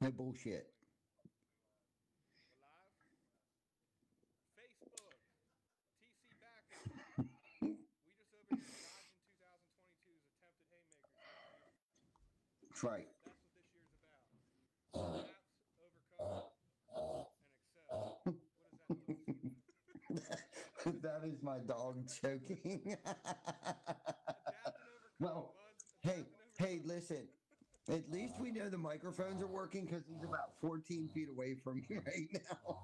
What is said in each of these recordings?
No bullshit. We're live. Facebook. TC Backup. We just over here dodging 2022's attempted haymakers here, man. That's right. That's what this year's about. Adapt, overcome, and excel. What is that noise? That is my dog choking. Adapt and overcome, Well, bud. Adapt hey, and hey, overcome. listen. At least we know the microphones are working because he's about 14 feet away from me right now. Oh,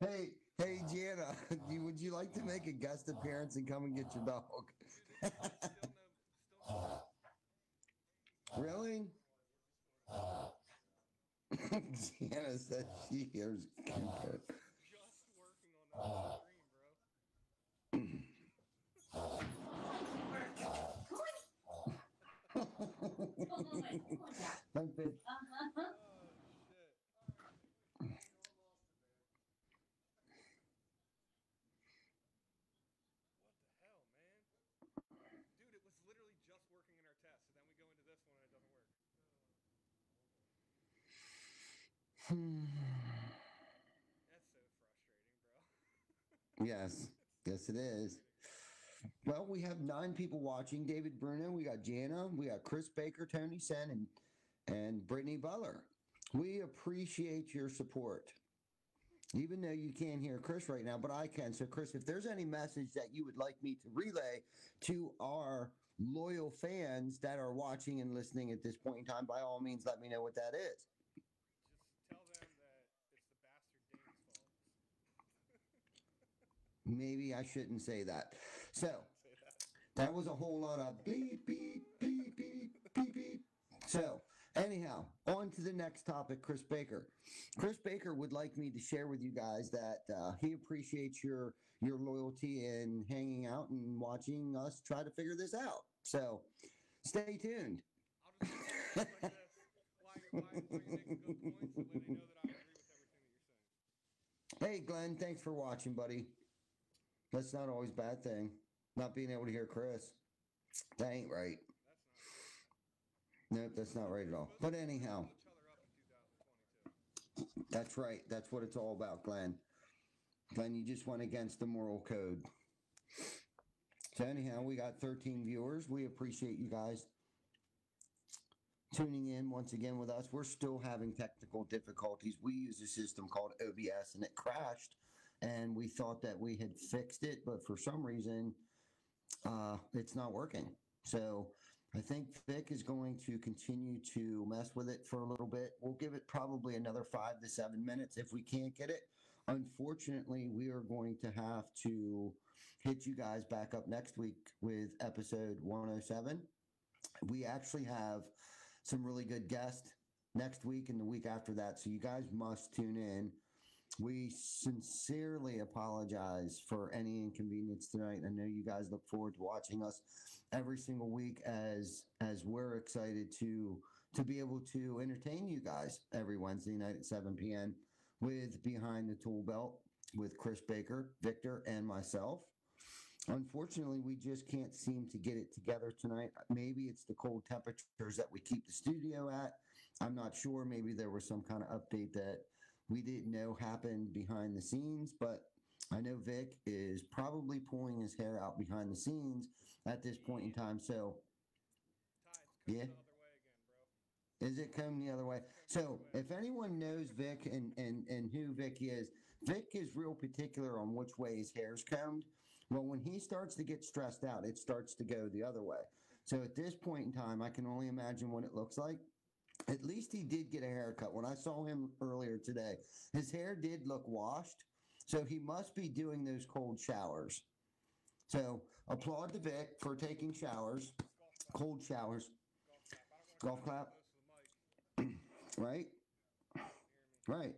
shit. Hey, Jana, would you like to make a guest appearance and come and get your dog? Dude, it's still no work. Really? Jana says she hears Cupid. It's just working on that screen, bro. Like this. Oh, shit. What the hell, man? Dude, it was literally just working in our test, and then we go into this one and it doesn't work. That's so frustrating, bro. Yes, yes, it is. Frustrating. Well, we have 9 people watching. David Bruno, we got Jana, we got Chris Baker, Tony Sen, and Brittany Butler. We appreciate your support. Even though you can't hear Chris right now, but I can. So, Chris, if there's any message that you would like me to relay to our loyal fans that are watching and listening at this point in time, by all means, let me know what that is. Just tell them that it's the bastard Dane's fault. Maybe I shouldn't say that. So, Don't say that. that was a whole lot of beep, beep, beep, beep, beep, beep. So, anyhow, on to the next topic, Chris Baker. Chris Baker would like me to share with you guys that he appreciates your loyalty in hanging out and watching us try to figure this out. So, stay tuned. I'll just say something like this while you're making good points, so they know that I agree with everything that you're saying. Hey, Glenn, thanks for watching, buddy. That's not always a bad thing. Not being able to hear Chris. That ain't right. That's not right. Nope, that's not right at all. But anyhow. Build each other up in 2022. That's right. That's what it's all about, Glenn. Glenn, you just went against the moral code. So anyhow, we got 13 viewers. We appreciate you guys tuning in once again with us. We're still having technical difficulties. We use a system called OBS and it crashed, and we thought that we had fixed it, but for some reason, it's not working. So I think Vic is going to continue to mess with it for a little bit. We'll give it probably another 5 to 7 minutes if we can't get it. Unfortunately, we are going to have to hit you guys back up next week with episode 107. We actually have some really good guests next week and the week after that, so you guys must tune in. We sincerely apologize for any inconvenience tonight. I know you guys look forward to watching us every single week as we're excited to be able to entertain you guys every Wednesday night at 7 p.m. with Behind the Tool Belt with Chris Baker, Victor, and myself. Unfortunately, we just can't seem to get it together tonight. Maybe it's the cold temperatures that we keep the studio at. I'm not sure. Maybe there was some kind of update that we didn't know happened behind the scenes, but I know Vic is probably pulling his hair out behind the scenes at this point in time. So, Ty, it's coming the other way again, bro. Is it coming the other way? So, if anyone knows Vic and who Vic is real particular on which way his hair's combed. Well, when he starts to get stressed out, it starts to go the other way. So, at this point in time, I can only imagine what it looks like. At least he did get a haircut. When I saw him earlier today, his hair did look washed. So, he must be doing those cold showers. So, applaud to Vic for taking showers, cold showers. Golf clap. I don't want to Golf clap. close to the mic. Right? You can hear me. Right.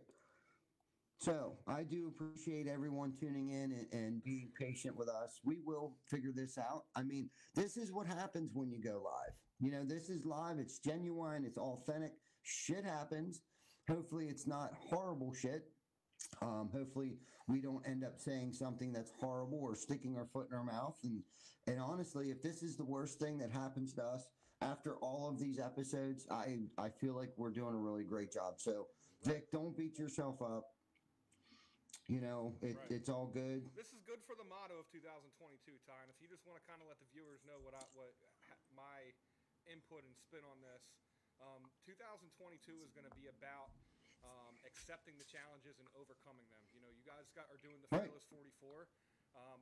So I do appreciate everyone tuning in and being patient with us. We will figure this out. I mean, this is what happens when you go live. You know, this is live. It's genuine. It's authentic. Shit happens. Hopefully it's not horrible shit. Hopefully we don't end up saying something that's horrible or sticking our foot in our mouth. And honestly, if this is the worst thing that happens to us, after all of these episodes, I feel like we're doing a really great job. So, Vic, don't beat yourself up. You know, Right. it's all good. This is good for the motto of 2022, Ty. And if you just want to kind of let the viewers know my input and spin on this, 2022 is going to be about accepting the challenges and overcoming them. You know, you guys are doing the Right. Fearless 44.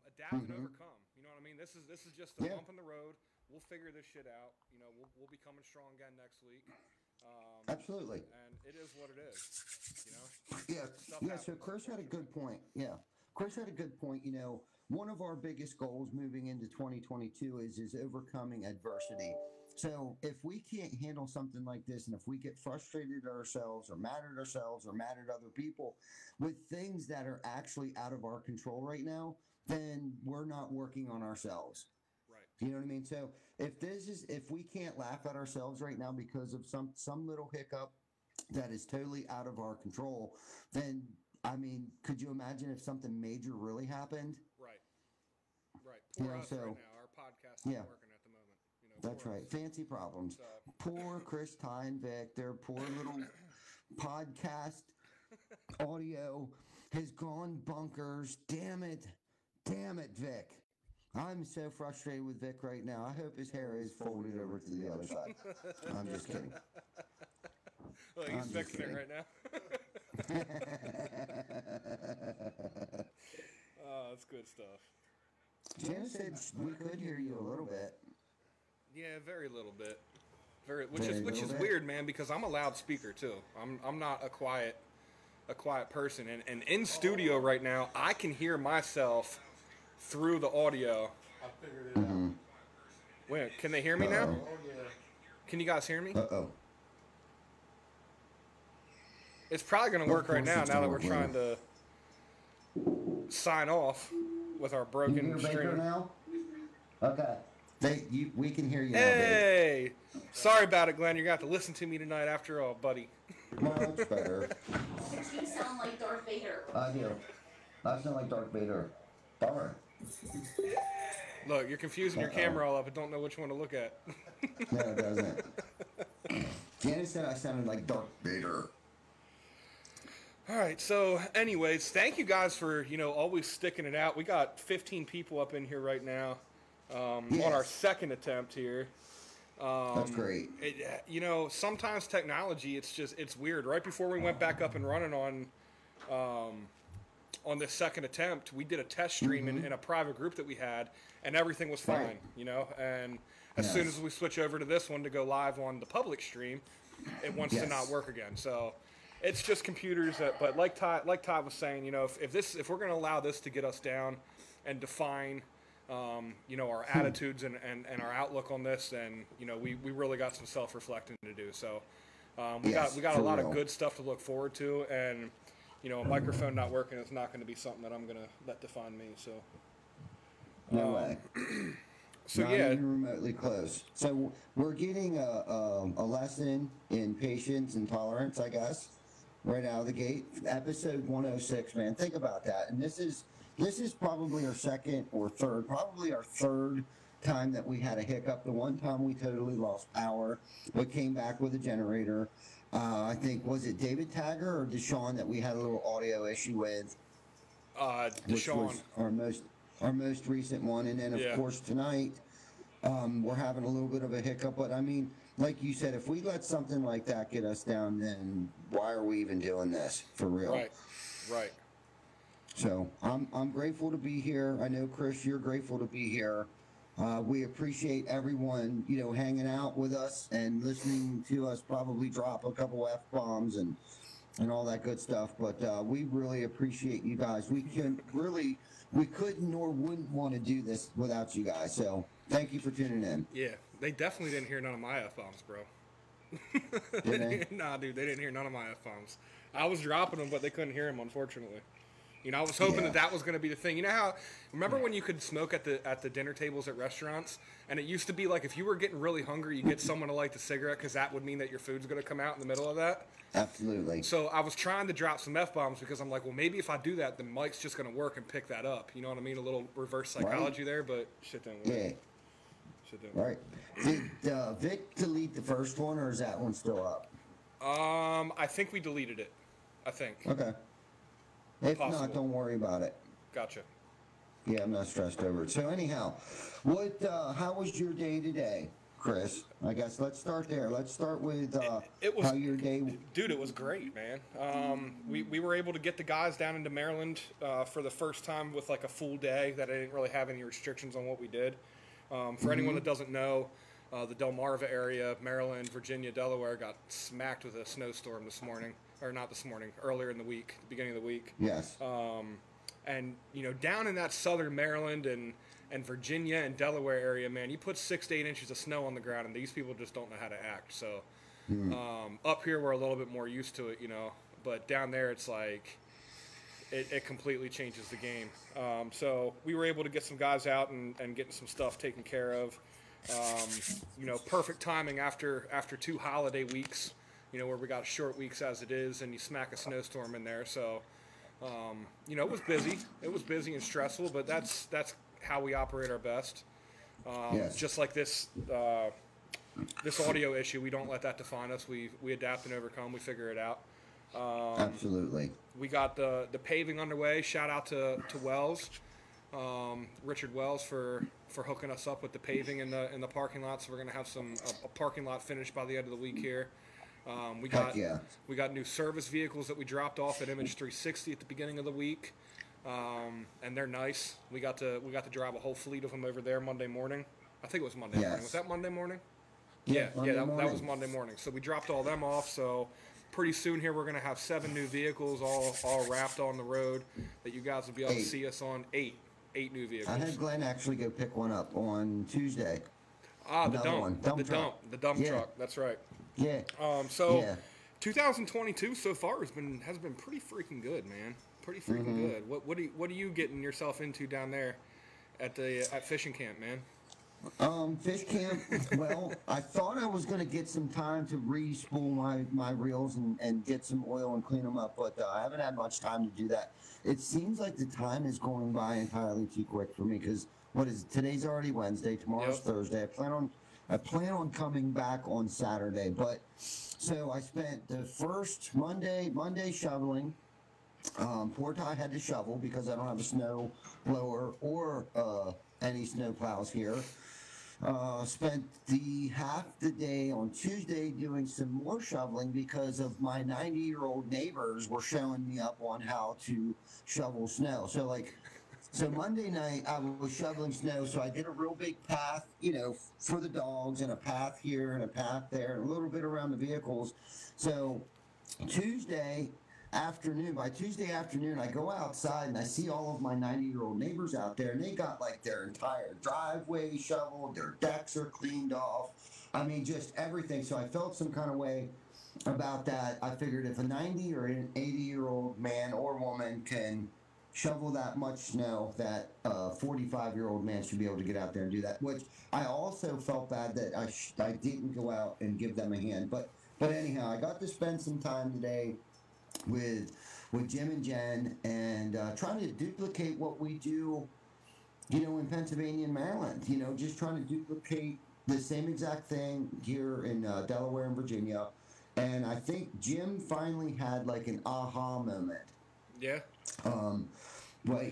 Adapt and overcome. You know what I mean? This is just a bump in the road. We'll figure this shit out. You know, we'll be coming strong again next week. Absolutely. And it is what it is. You know. Yeah, Stuff yeah. So happens, Chris had a good point. Yeah, Chris had a good point. You know, one of our biggest goals moving into 2022 is overcoming adversity. So if we can't handle something like this, and if we get frustrated at ourselves, or mad at ourselves, or mad at other people with things that are actually out of our control right now, then we're not working on ourselves. Right. You know what I mean? So if we can't laugh at ourselves right now because of some little hiccup that is totally out of our control, then I mean, could you imagine if something major really happened? Right. Right. You Poor know, us so- right now. Our podcast isn't Yeah. working at the moment. You know. That's poor right. us. Fancy problems. So, Poor Chris, Ty, and Vic, their poor little podcast audio has gone bunkers. Damn it, Vic. I'm so frustrated with Vic right now. I hope his hair is folded over to the other side. I'm just kidding. well, I'm he's just fixing it kidding. right now. Oh, that's good stuff. Janice said we could hear you a little bit. Yeah, very little bit. Which Very is little bit. weird, man, because I'm a loudspeaker too. I'm not a quiet person, and in studio right now, I can hear myself through the audio. I figured it out. Wait, can they hear me now? Uh-oh. Oh yeah. Can you guys hear me? Uh-oh. It's probably going to work right course now. it's Now that gonna we're work, trying to sign off with our Can you hear broken Baker stream. now? Okay. We can hear you now, babe. Hey, sorry about it, Glenn. You're going to have to listen to me tonight after all, buddy. Much better. You sound like Darth Vader. I do. I sound like Darth Vader. Bummer. Look, you're confusing your camera all up and don't know which one to look at. No, it doesn't. Janice said I sounded like Darth Vader. All right, so anyways, thank you guys for, always sticking it out. We got 15 people up in here right now on our Yes. second attempt here. That's great. Sometimes technology, it's weird. Right before we went back up and running on this second attempt, we did a test stream in a private group that we had, and everything was fine, Right. And as soon Yes. as we switch over to this one to go live on the public stream, it wants to not work again. So it's just computers. But like Todd was saying, if we're going to allow this to get us down and define, our attitudes and our outlook on this, then we really got some self-reflecting to do. So we got a for lot real. of good stuff to look forward to, and a microphone not working is not going to be something that I'm going to let define me. So No way. so Not yeah, even remotely close. So we're getting a lesson in patience and tolerance, I guess, right out of the gate. Episode 106, man. Think about that. And this is probably our second or third, probably our third time that we had a hiccup. The one time we totally lost power, we came back with a generator. I think, was it David Tagger or Deshaun that we had a little audio issue with? Which Deshaun. was our most recent one. And then, of Yeah. course, tonight, we're having a little bit of a hiccup. But, I mean, like you said, if we let something like that get us down, then why are we even doing this, for real? Right. So I'm grateful to be here. I know, Chris, you're grateful to be here. We appreciate everyone, hanging out with us and listening to us probably drop a couple F-bombs and all that good stuff. But we really appreciate you guys. We couldn't nor wouldn't want to do this without you guys. So thank you for tuning in. Yeah, they definitely didn't hear none of my F-bombs, bro. Did they? Nah, dude, they didn't hear none of my F-bombs. I was dropping them, but they couldn't hear them, unfortunately. I was hoping Yeah. that was going to be the thing. Remember when you could smoke at the dinner tables at restaurants? And it used to be like if you were getting really hungry, you get someone to light the cigarette because that would mean that your food's going to come out in the middle of that. Absolutely. So I was trying to drop some F-bombs because I'm like, well, maybe if I do that, the mic's just going to work and pick that up. You know what I mean? A little reverse psychology there, but shit didn't work. Yeah. Should do. Right. Did Vic delete the first one, or is that one still up? I think we deleted it. I think. Okay. If Possible. not, don't worry about it. Gotcha. Yeah, I'm not stressed over it. So anyhow, how was your day today, Chris? I guess let's start there. Let's start with It was, how your day. dude. It was great, man. We were able to get the guys down into Maryland for the first time with like a full day that I didn't really have any restrictions on what we did. For anyone that doesn't know, the Delmarva area, Maryland, Virginia, Delaware, got smacked with a snowstorm this morning, or not this morning, earlier in the week, the beginning of the week. Yes. And down in that southern Maryland and Virginia and Delaware area, man, you put 6 to 8 inches of snow on the ground, and these people just don't know how to act. So up here, we're a little bit more used to it, but down there, it's like it completely changes the game. So we were able to get some guys out and getting some stuff taken care of. Perfect timing after 2 holiday weeks, where we got short weeks as it is, and you smack a snowstorm in there. So, it was busy. It was busy and stressful, but that's how we operate our best. Yes. Just like this audio issue, we don't let that define us. We adapt and overcome. We figure it out. Absolutely. We got the paving underway. Shout out to Wells, Richard Wells, for hooking us up with the paving in the parking lot. So we're gonna have a parking lot finished by the end of the week here. We got new service vehicles that we dropped off at Image 360 at the beginning of the week, and they're nice. We got to drive a whole fleet of them over there Monday morning. I think it was Monday morning. Was that Monday morning? That was Monday morning. So we dropped all them off. So pretty soon here we're gonna have 7 new vehicles all wrapped on the road that you guys will be able to see us on. 8 new vehicles. I had Glenn actually go pick one up on Tuesday. The dump truck. That's right. Yeah. 2022 so far has been pretty freaking good, man. Pretty freaking good. What are you getting yourself into down there at fishing camp, man? Fish camp. Well, I thought I was going to get some time to re-spool my reels and get some oil and clean them up, but I haven't had much time to do that. It seems like the time is going by entirely too quick for me because today's already Wednesday. Tomorrow's Thursday. I plan on coming back on Saturday, but so I spent the first Monday shoveling. Poor Ty had to shovel because I don't have a snow blower or any snow plows here. Spent half the day on Tuesday doing some more shoveling because of my 90-year-old neighbors were showing me up on how to shovel snow. So Monday night I was shoveling snow, so I did a real big path, for the dogs, and a path here and a path there, and a little bit around the vehicles. So by Tuesday afternoon, I go outside and I see all of my 90-year-old neighbors out there, and they got like their entire driveway shoveled, their decks are cleaned off. I mean, just everything. So I felt some kind of way about that. I figured if a 90 or an 80-year-old man or woman can shovel that much snow, that 45-year-old man should be able to get out there and do that, which I also felt bad that I didn't go out and give them a hand. But anyhow, I got to spend some time today with Jim and Jen and trying to duplicate what we do, in Pennsylvania and Maryland, just trying to duplicate the same exact thing here in Delaware and Virginia. And I think Jim finally had like an aha moment. Yeah.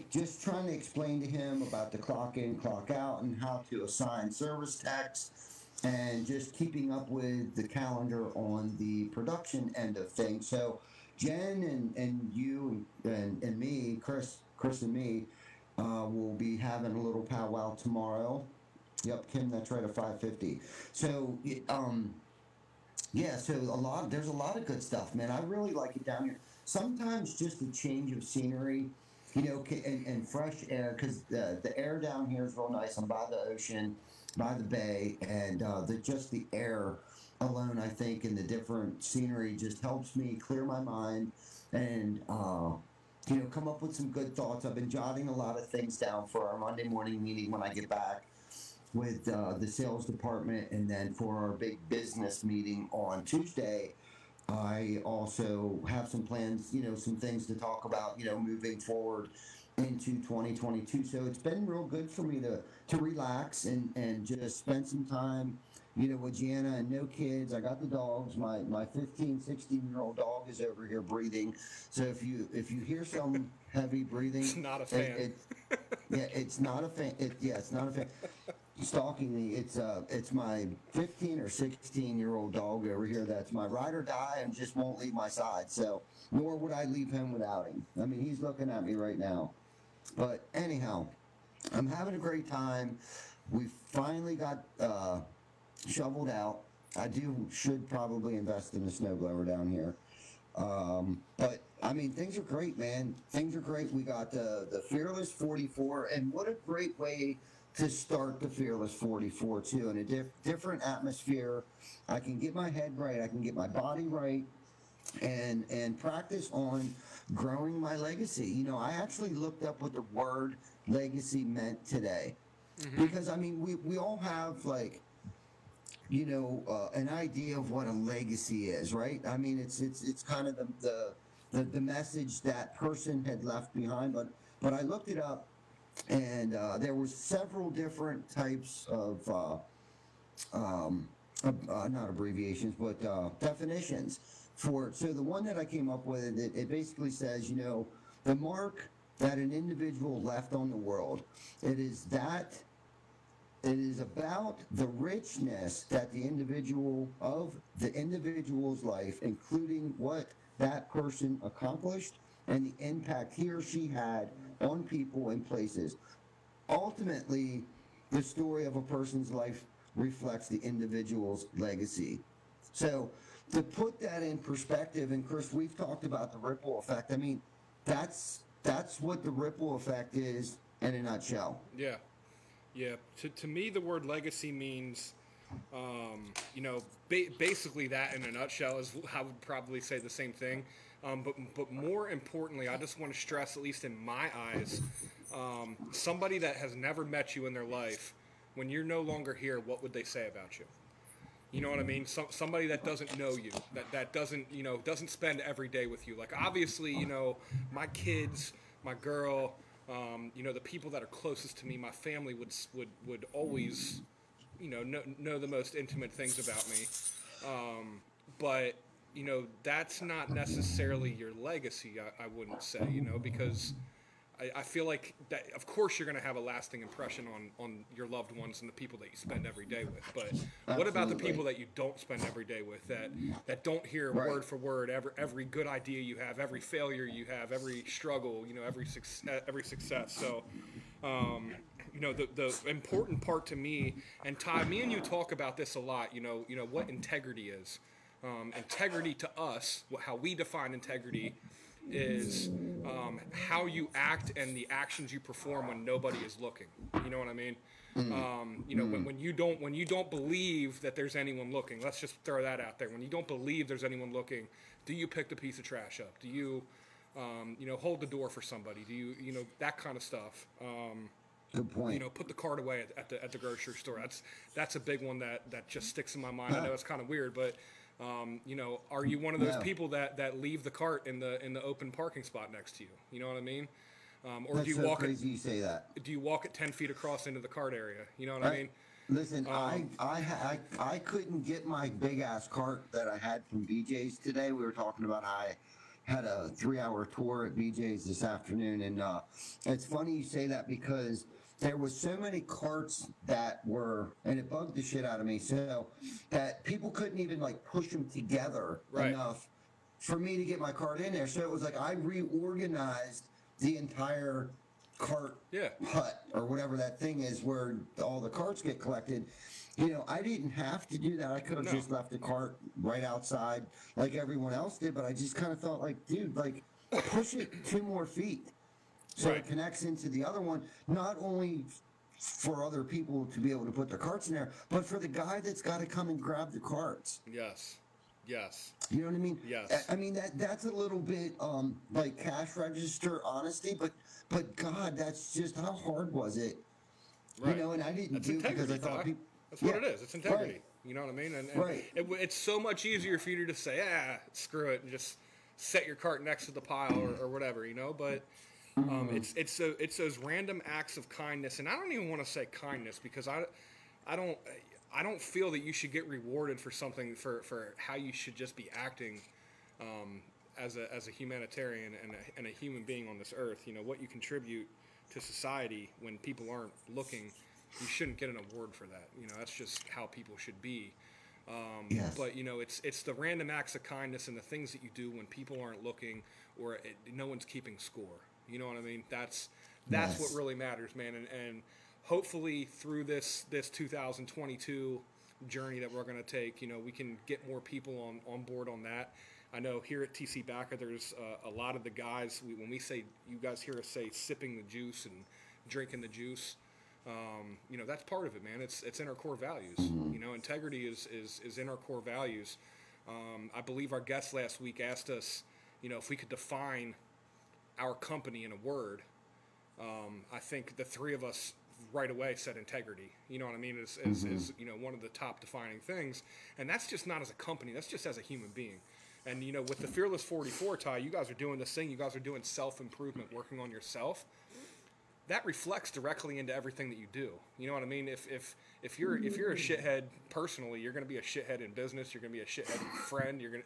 Just trying to explain to him about the clock in, clock out, and how to assign service techs, and just keeping up with the calendar on the production end of things. So Jen and you and me, Chris and me, will be having a little powwow tomorrow. Yep, Kim, that's right, at 5:50. So, there's a lot of good stuff, man. I really like it down here. Sometimes just a change of scenery, and fresh air, because the air down here is real nice. I'm by the ocean, by the bay, and the air alone, I think, and the different scenery just helps me clear my mind and come up with some good thoughts. I've been jotting a lot of things down for our Monday morning meeting when I get back with the sales department, and then for our big business meeting on Tuesday. I also have some plans, some things to talk about, moving forward into 2022. So it's been real good for me to relax and just spend some time, with Gianna and no kids. I got the dogs. My 15, 16-year-old dog is over here breathing. So if you hear some heavy breathing, It's not a fan. It's not a fan. It's not a fan. Stalking me. It's my 15 or 16-year-old dog over here. That's my ride or die and just won't leave my side. So nor would I leave him without him. I mean, he's looking at me right now. But anyhow, I'm having a great time. We finally got shoveled out. I should probably invest in a snowblower down here. But I mean, things are great, man. Things are great. We got the Fearless 44, and what a great way to start the Fearless 44 too, in a different atmosphere. I can get my head right. I can get my body right. And practice on growing my legacy. I actually looked up what the word legacy meant today, because I mean we all have like an idea of what a legacy is, right? I mean it's kind of the message that person had left behind, but I looked it up, and there were several different types of not abbreviations but definitions. So the one that I came up with, it basically says, the mark that an individual left on the world. It is about the richness that the individual's life, including what that person accomplished and the impact he or she had on people and places. Ultimately, the story of a person's life reflects the individual's legacy. So to put that in perspective, and Chris, we've talked about the ripple effect. I mean, that's what the ripple effect is in a nutshell. Yeah. To me, the word legacy means, basically that in a nutshell is I would probably say the same thing. But more importantly, I just want to stress, at least in my eyes, somebody that has never met you in their life, when you're no longer here, what would they say about you? You know what I mean? Somebody that doesn't know you, that doesn't spend every day with you. Like, obviously, my kids, my girl, the people that are closest to me, my family would always, know the most intimate things about me. But, that's not necessarily your legacy, I wouldn't say, because I feel like that, of course, you're going to have a lasting impression on your loved ones and the people that you spend every day with. But what about the people that you don't spend every day with, that don't hear word for word every good idea you have, every failure you have, every struggle, every success. So, the important part to me, and Ty, me and you talk about this a lot. What integrity is. Integrity to us, how we define integrity, is how you act and the actions you perform when nobody is looking. You know what I mean? When you don't believe that there's anyone looking. Let's just throw that out there. When you don't believe there's anyone looking, do you pick the piece of trash up? Do you, hold the door for somebody? Do you, that kind of stuff? Good point. Put the cart away at the grocery store. That's a big one that just sticks in my mind. I know it's kind of weird, but. Are you one of those people that leave the cart in the open parking spot next to you? You know what I mean? Or That's do you so walk crazy you say that. Do you walk it 10 feet across into the cart area? You know what I mean? Listen, I couldn't get my big ass cart that I had from BJ's today. We were talking about I had a 3-hour tour at BJ's this afternoon, and it's funny you say that because there was so many carts that were, and it bugged the shit out of me, so that people couldn't even like push them together enough for me to get my cart in there. So it was like I reorganized the entire cart hut or whatever that thing is where all the carts get collected. I didn't have to do that. I could have just left the cart right outside like everyone else did, but I just kind of thought like, dude, like push it 2 more feet. So it connects into the other one, not only for other people to be able to put their carts in there, but for the guy that's got to come and grab the carts. Yes. You know what I mean? Yes. I mean, that's a little bit like cash register honesty, but God, that's just how hard was it? Right. And I didn't do it because I thought people. That's what it is. It's integrity. Right. You know what I mean? And right. It's so much easier for you to just say, screw it, and just set your cart next to the pile or whatever, But It's those random acts of kindness, and I don't even want to say kindness because I don't feel that you should get rewarded for something for how you should just be acting as a humanitarian and a human being on this earth. You know what you contribute to society when people aren't looking. You shouldn't get an award for that. You know that's just how people should be. Yes. But you know it's the random acts of kindness and the things that you do when people aren't looking or no one's keeping score. You know what I mean? That's Yes. what really matters, man. And hopefully through this 2022 journey that we're going to take, you know, we can get more people on board on that. I know here at TC Backer, there's a lot of the guys, when we say, you guys hear us say sipping the juice and drinking the juice, you know, that's part of it, man. It's in our core values. You know, integrity is in our core values. I believe our guest last week asked us, you know, if we could define our company in a word. I think the three of us right away said integrity. You know what I mean? Is you know, one of the top defining things. And that's just not as a company. That's just as a human being. And, you know, with the Fearless 44, Ty, you guys are doing this thing. You guys are doing self-improvement, working on yourself. That reflects directly into everything that you do. You know what I mean? If you're a shithead personally, you're going to be a shithead in business. You're going to be a shithead friend. You're going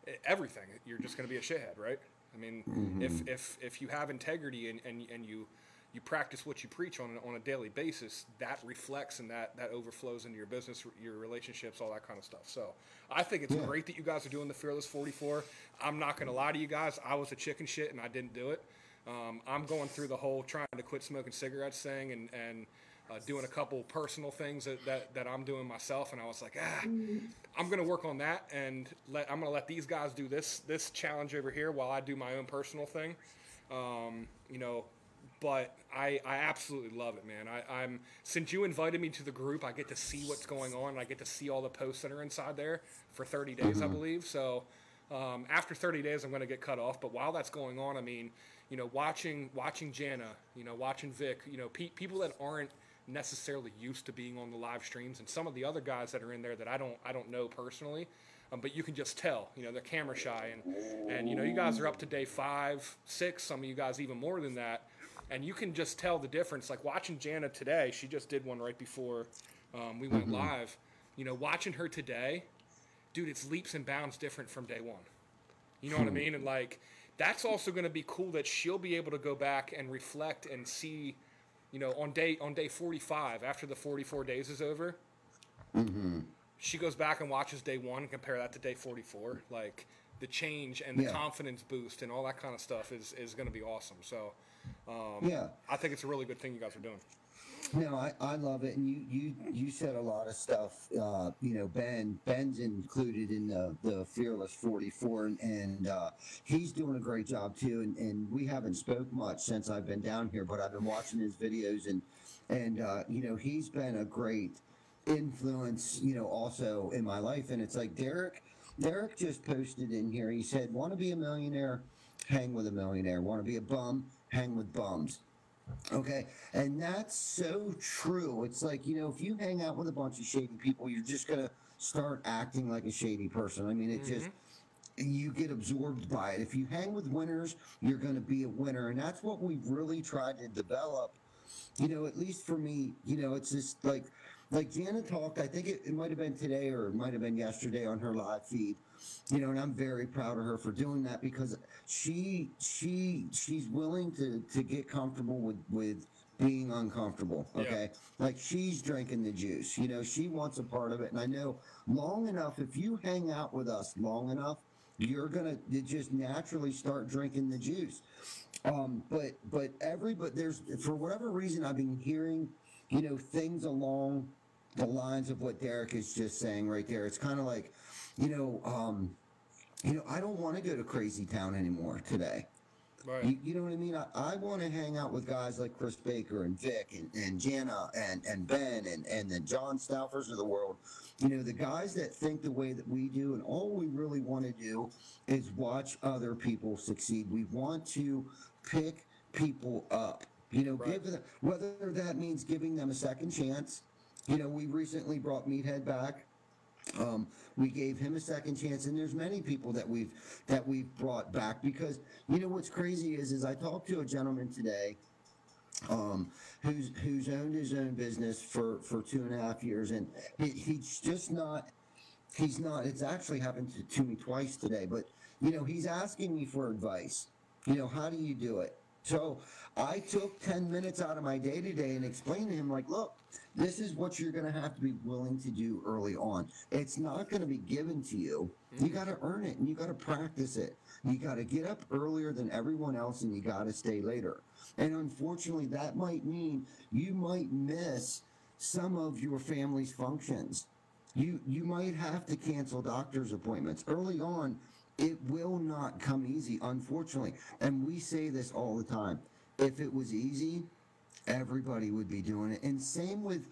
to everything. You're just going to be a shithead, right? I mean, if you have integrity and you practice what you preach on a daily basis, that reflects and that overflows into your business, your relationships, all that kind of stuff. So I think it's great that you guys are doing the Fearless 44. I'm not going to lie to you guys. I was a chicken shit and I didn't do it. I'm going through the whole trying to quit smoking cigarettes thing and doing a couple personal things that I'm doing myself. And I was like, I'm going to work on that and I'm going to let these guys do this challenge over here while I do my own personal thing. You know, but I absolutely love it, man. I'm since you invited me to the group, I get to see what's going on. I get to see all the posts that are inside there for 30 days, I believe. So after 30 days, I'm going to get cut off. But while that's going on, I mean, you know, watching Jana, you know, watching Vic, you know, people that aren't necessarily used to being on the live streams, and some of the other guys that are in there that I don't know personally, but you can just tell, you know, they're camera shy, and you know, you guys are up to day 5, 6, some of you guys even more than that, and you can just tell the difference. Like watching Jana today, she just did one right before we went live. You know, watching her today, dude, it's leaps and bounds different from day one. You know what I mean? And like, that's also going to be cool that she'll be able to go back and reflect and see, you know, on day 45, after the 44 days is over, she goes back and watches day 1 and compare that to day 44. Like the change and the confidence boost and all that kind of stuff is going to be awesome. So I think it's a really good thing you guys are doing. No, I love it, and you said a lot of stuff. You know, Ben's included in the Fearless 44, and he's doing a great job too. And we haven't spoke much since I've been down here, but I've been watching his videos, and you know, he's been a great influence, you know, also in my life. And it's like Derek just posted in here. He said, "Want to be a millionaire? Hang with a millionaire. Want to be a bum? Hang with bums." Okay, and that's so true. It's like, you know, if you hang out with a bunch of shady people, you're just going to start acting like a shady person. I mean, it just, you get absorbed by it. If you hang with winners, you're going to be a winner. And that's what we've really tried to develop, you know, at least for me. You know, it's just like Jana talked, I think it might have been today or it might have been yesterday on her live feed. You know, and I'm very proud of her for doing that because she's willing to get comfortable with being uncomfortable. Okay, like she's drinking the juice. You know, she wants a part of it, and I know long enough. If you hang out with us long enough, you're gonna just naturally start drinking the juice. But there's, for whatever reason, I've been hearing, you know, things along the lines of what Derek is just saying right there. It's kind of like, you know, I don't want to go to Crazy Town anymore today. Right. You know what I mean? I want to hang out with guys like Chris Baker and Vic and Jana and Ben and the John Staufers of the world. You know, the guys that think the way that we do, and all we really want to do is watch other people succeed. We want to pick people up. You know, Right. give them, whether that means giving them a second chance. You know, we recently brought Meathead back. We gave him a second chance, and there's many people that we've brought back because you know what's crazy is I talked to a gentleman today who's owned his own business for 2.5 years, and he's just not. He's not. It's actually happened to me twice today, but you know he's asking me for advice. You know, how do you do it? So I took 10 minutes out of my day today and explained to him, like, look, this is what you're going to have to be willing to do early on. It's not going to be given to you. You got to earn it and you got to practice it. You got to get up earlier than everyone else and you got to stay later. And unfortunately, that might mean you might miss some of your family's functions. You might have to cancel doctor's appointments. Early on, it will not come easy, unfortunately. And we say this all the time. If it was easy, everybody would be doing it. And same with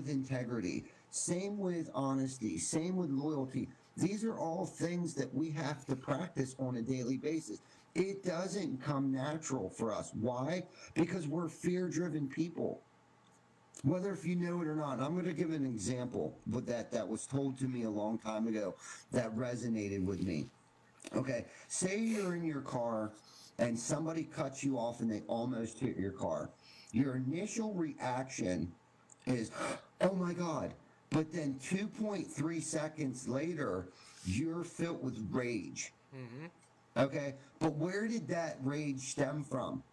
integrity, same with honesty, same with loyalty. These are all things that we have to practice on a daily basis. It doesn't come natural for us. Why? Because we're fear-driven people. Whether if you know it or not, I'm going to give an example with that was told to me a long time ago that resonated with me. Okay, say you're in your car and somebody cuts you off and they almost hit your car. Your initial reaction is, oh my God. But then 2.3 seconds later, you're filled with rage. Mm-hmm. Okay, but where did that rage stem from?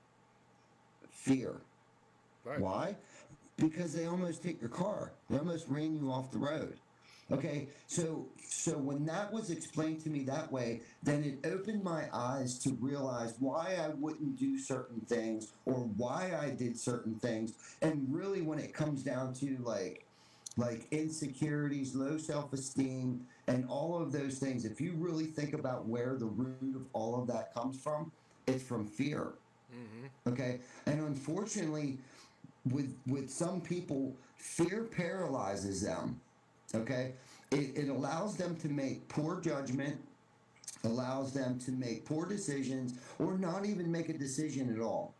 Fear. Right. Why? Because they almost hit your car. They almost ran you off the road. Okay, so when that was explained to me that way, then it opened my eyes to realize why I wouldn't do certain things or why I did certain things. And really when it comes down to like insecurities, low self-esteem, and all of those things, if you really think about where the root of all of that comes from, it's from fear. Mm-hmm. Okay, and unfortunately, with some people, fear paralyzes them. Okay, it allows them to make poor judgment, allows them to make poor decisions, or not even make a decision at all.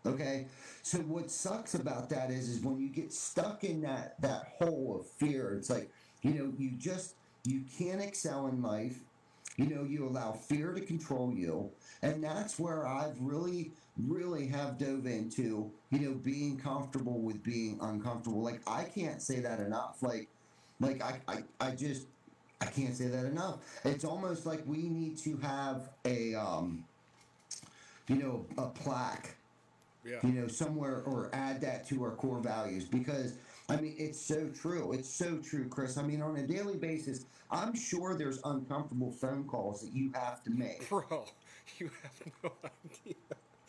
Okay, so what sucks about that is when you get stuck in that hole of fear, it's like, you know, you can't excel in life. You know, you allow fear to control you, and that's where I've really have dove into, you know, being comfortable with being uncomfortable. Like, I can't say that enough. I can't say that enough. It's almost like we need to have a plaque, you know, somewhere, or add that to our core values, because I mean, it's so true. It's so true, Chris. I mean, on a daily basis, I'm sure there's uncomfortable phone calls that you have to make. Bro, you have no idea.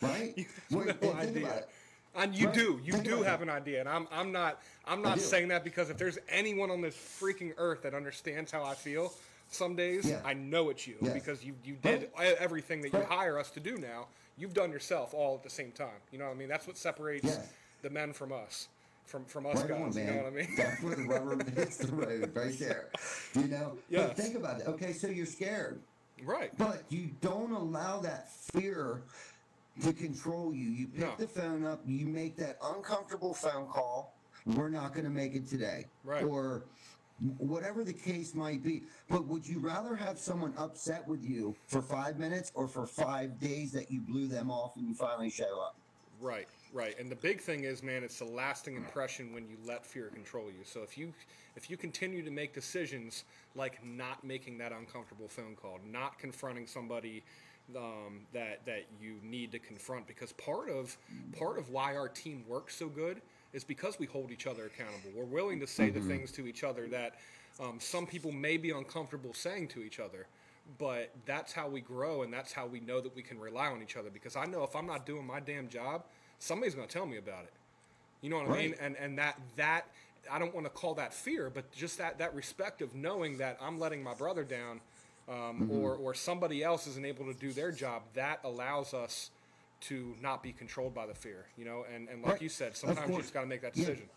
Right? You have no idea. And you do have an idea, and I'm not saying that because if there's anyone on this freaking earth that understands how I feel, some days I know it's you, because you did everything that you hire us to do now. You've done yourself all at the same time. You know what I mean? That's what separates the men from us. From us guys, on, you know what I mean? That's where the rubber hits the road, right there. You know? Yeah. But think about it. Okay, so you're scared. Right. But you don't allow that fear to control you. You pick the phone up, you make that uncomfortable phone call. We're not going to make it today. Right. Or whatever the case might be. But would you rather have someone upset with you for 5 minutes or for 5 days that you blew them off and you finally show up? Right. Right, and the big thing is, man, it's the lasting impression when you let fear control you. So if you continue to make decisions like not making that uncomfortable phone call, not confronting somebody that you need to confront, because part of why our team works so good is because we hold each other accountable. We're willing to say the things to each other that some people may be uncomfortable saying to each other. But that's how we grow, and that's how we know that we can rely on each other. Because I know if I'm not doing my damn job, somebody's going to tell me about it. You know what I mean? And that I don't want to call that fear, but just that respect of knowing that I'm letting my brother down, or somebody else isn't able to do their job, that allows us to not be controlled by the fear, you know? And like you said, sometimes you just got to make that decision.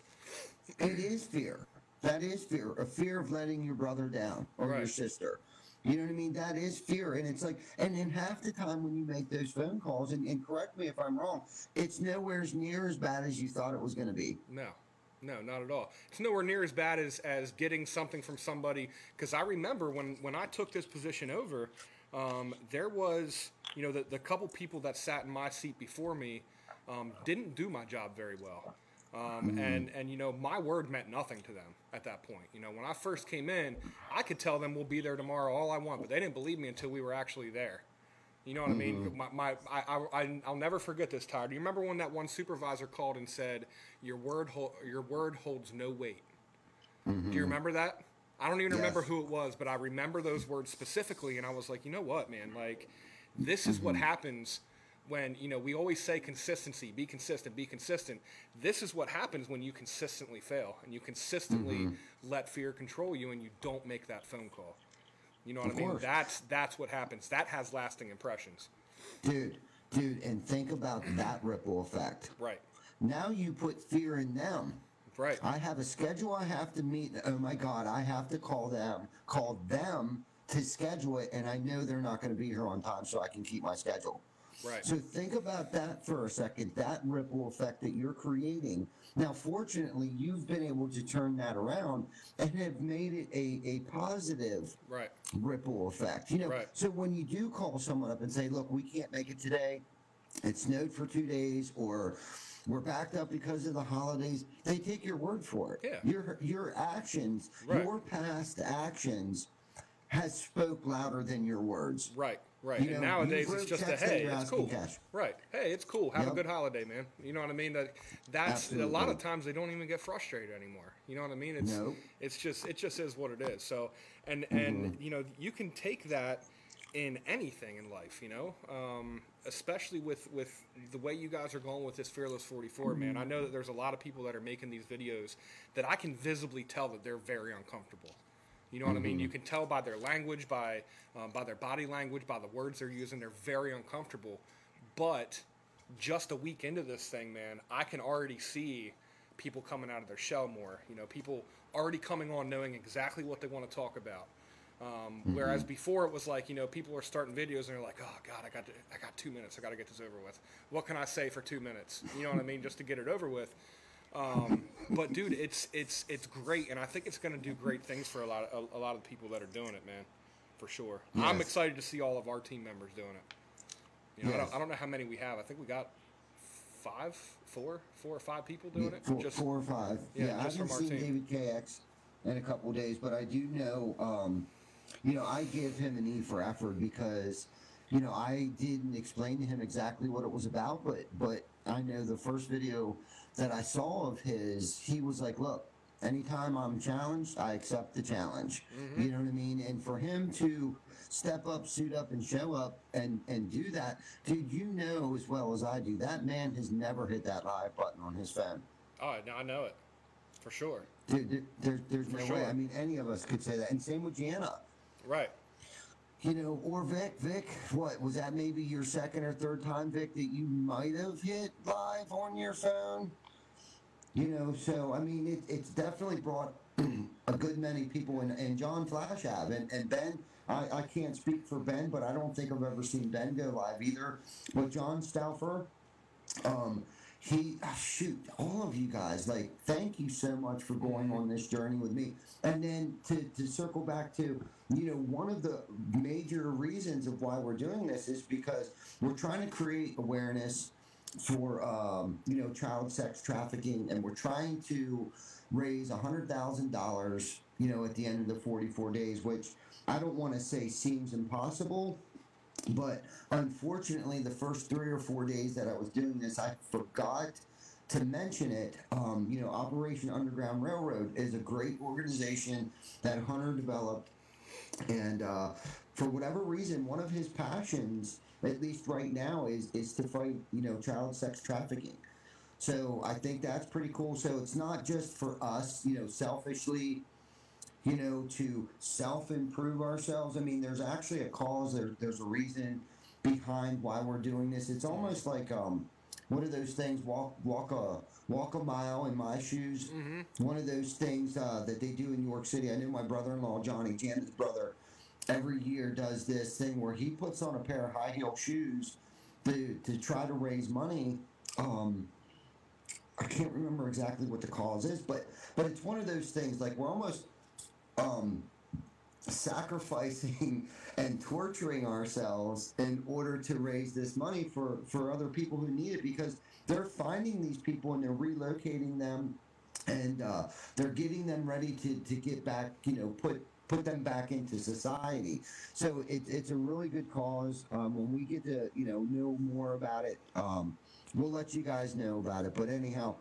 Yeah. It is fear. That is fear. A fear of letting your brother down or your sister. You know what I mean? That is fear. And it's like, and in half the time when you make those phone calls, and correct me if I'm wrong, it's nowhere near as bad as you thought it was going to be. No. No, not at all. It's nowhere near as bad as getting something from somebody. Because I remember when I took this position over, there was, the couple people that sat in my seat before me didn't do my job very well. And my word meant nothing to them at that point. When I first came in, I could tell them we'll be there tomorrow all I want, but they didn't believe me until we were actually there. You know what I mean? I'll never forget this, Ty. Do you remember when that one supervisor called and said, your word holds no weight? Do you remember that? I don't even remember who it was, but I remember those words specifically, and I was like, you know what, man? Like, this is what happens when, we always say consistency, be consistent, be consistent. This is what happens when you consistently fail and you consistently let fear control you and you don't make that phone call. You know what I mean? That's what happens. That has lasting impressions. Dude, and think about that ripple effect. Right. Now you put fear in them. Right. I have a schedule I have to meet. Oh my God, I have to call them to schedule it, and I know they're not going to be here on time, so I can keep my schedule. Right. So think about that for a second, that ripple effect that you're creating. Now, fortunately, you've been able to turn that around and have made it a positive ripple effect. So when you do call someone up and say, look, we can't make it today, it snowed for 2 days, or we're backed up because of the holidays, they take your word for it. Yeah. Your actions, your past actions has spoke louder than your words. Right. And nowadays it's just hey, it's cool. Right. Hey, it's cool. Have a good holiday, man. You know what I mean? That's absolutely. A lot of times they don't even get frustrated anymore. You know what I mean? It just is what it is. So and you can take that in anything in life, especially with the way you guys are going with this Fearless 44, man. I know that there's a lot of people that are making these videos that I can visibly tell that they're very uncomfortable. You know what I mean? You can tell by their language, by their body language, by the words they're using. They're very uncomfortable. But just a week into this thing, man, I can already see people coming out of their shell more. People already coming on knowing exactly what they want to talk about. Whereas before it was like, people are starting videos and they're like, oh God, I got 2 minutes. I got to get this over with. What can I say for 2 minutes? You know what I mean? Just to get it over with. But dude, it's great, and I think it's going to do great things for a lot of people that are doing it, man, for sure. Yes. I'm excited to see all of our team members doing it. I don't know how many we have. I think we got four or five people doing it. Four or five. Yeah, I haven't seen David KX in a couple of days, but I do know. I give him an E for effort because, I didn't explain to him exactly what it was about, but I know the first video that I saw of his, he was like, look, anytime I'm challenged, I accept the challenge. You know what I mean? And for him to step up, suit up, and show up and do that, dude, as well as I do, that man has never hit that live button on his phone. Oh, I know it. For sure. Dude, there's no way. I mean, any of us could say that. And same with Gianna. Right. Or Vic, what, was that maybe your second or third time, Vic, that you might have hit live on your phone? So, I mean, it's definitely brought a good many people, and John Flash have, and Ben, I can't speak for Ben, but I don't think I've ever seen Ben go live either. But John Stauffer, all of you guys, thank you so much for going on this journey with me. And then to circle back to, one of the major reasons of why we're doing this is because we're trying to create awareness for, child sex trafficking, and we're trying to raise $100,000, at the end of the 44 days, which I don't want to say seems impossible. But unfortunately, the first 3 or 4 days that I was doing this, I forgot to mention it. Operation Underground Railroad is a great organization that Hunter developed. And for whatever reason, one of his passions, at least right now, is to fight, child sex trafficking. So I think that's pretty cool. So it's not just for us, selfishly, to self-improve ourselves. I mean, there's actually a cause, there's a reason behind why we're doing this. It's almost like, what are those things, walk a mile in my shoes? One of those things that they do in New York City. I know my brother-in-law, Johnny, Janet's brother, every year does this thing where he puts on a pair of high-heel shoes to try to raise money I can't remember exactly what the cause is, but it's one of those things like we're almost um, sacrificing and torturing ourselves in order to raise this money for other people who need it because they're finding these people and they're relocating them and they're getting them ready to get back, put them back into society. So it's a really good cause. When we get to, know more about it, we'll let you guys know about it. But anyhow,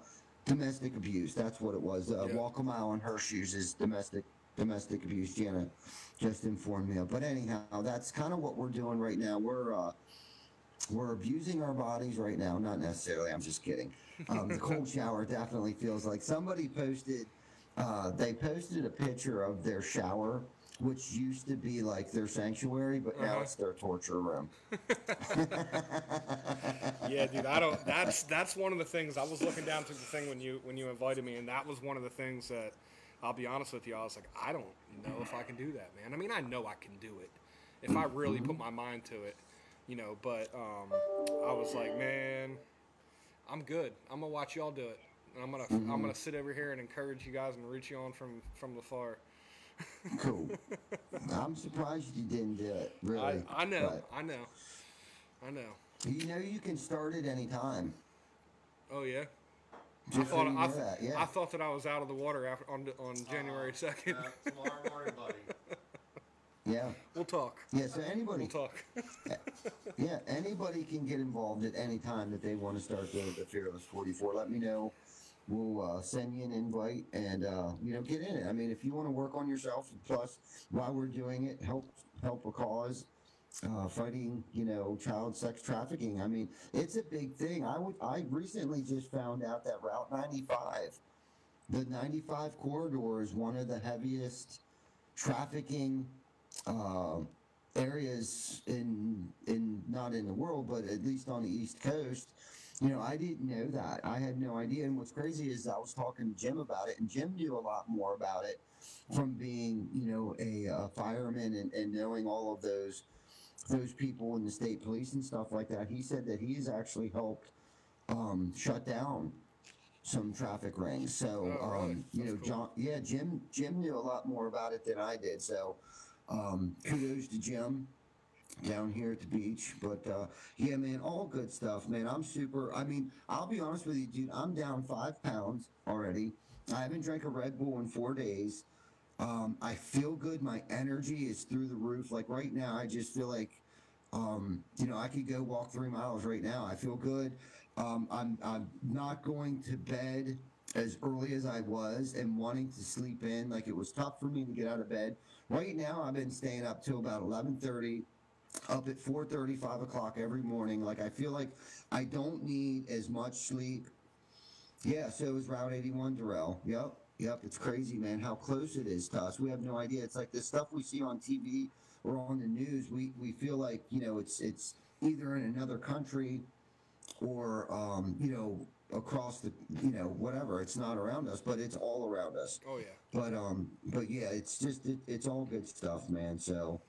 domestic abuse, that's what it was. Walk a mile in her shoes is domestic abuse. Jana just informed me of. But anyhow, that's kind of what we're doing right now. We're abusing our bodies right now. Not necessarily. I'm just kidding. The cold shower definitely feels like somebody posted. They posted a picture of their shower, which used to be like their sanctuary, but now it's their torture room. Yeah, dude. I don't. That's one of the things. I was looking down through the thing when you invited me, and that was one of the things that I'll be honest with you. I was like, I don't know if I can do that, man. I mean, I know I can do it if I really put my mind to it, But I was like, man, I'm good. I'm gonna watch y'all do it. And I'm gonna sit over here and encourage you guys and root you on from afar. Cool. I'm surprised you didn't do it. Really. I know. You can start at any time. Oh yeah. Just so you know that, yeah. I thought that I was out of the water on January 2nd. Tomorrow morning, buddy. Yeah. We'll talk. Yeah, so anybody. We'll talk. Yeah, anybody can get involved at any time that they want to start the Fearless 44. Let me know. We'll send you an invite and, get in it. I mean, if you want to work on yourself, plus while we're doing it, help a cause. Fighting, child sex trafficking. I mean, it's a big thing. I recently just found out that Route 95, the 95 corridor, is one of the heaviest trafficking areas in not in the world, but at least on the East Coast. I didn't know that. I had no idea. And what's crazy is I was talking to Jim about it, and Jim knew a lot more about it from being, a fireman and knowing all of those people in the state police and stuff like that. He said that he's actually helped shut down some traffic rings. So, really? Cool. Jim knew a lot more about it than I did. So, kudos to Jim down here at the beach. But yeah, man, all good stuff, man. I'll be honest with you, dude. I'm down 5 pounds already. I haven't drank a Red Bull in 4 days. I feel good. My energy is through the roof. Like right now, I just feel like, I could go walk 3 miles right now. I feel good. I'm not going to bed as early as I was and wanting to sleep in. Like it was tough for me to get out of bed. Right now, I've been staying up till about 11:30, up at 4:30, 5 o'clock every morning. Like I feel like I don't need as much sleep. Yeah, so is Route 81, Darrell. Yep, it's crazy, man, how close it is to us. We have no idea. It's like the stuff we see on TV or on the news. We feel like, it's either in another country or, across the, whatever. It's not around us, but it's all around us. Oh, yeah. But yeah, it's just, it's all good stuff, man. So,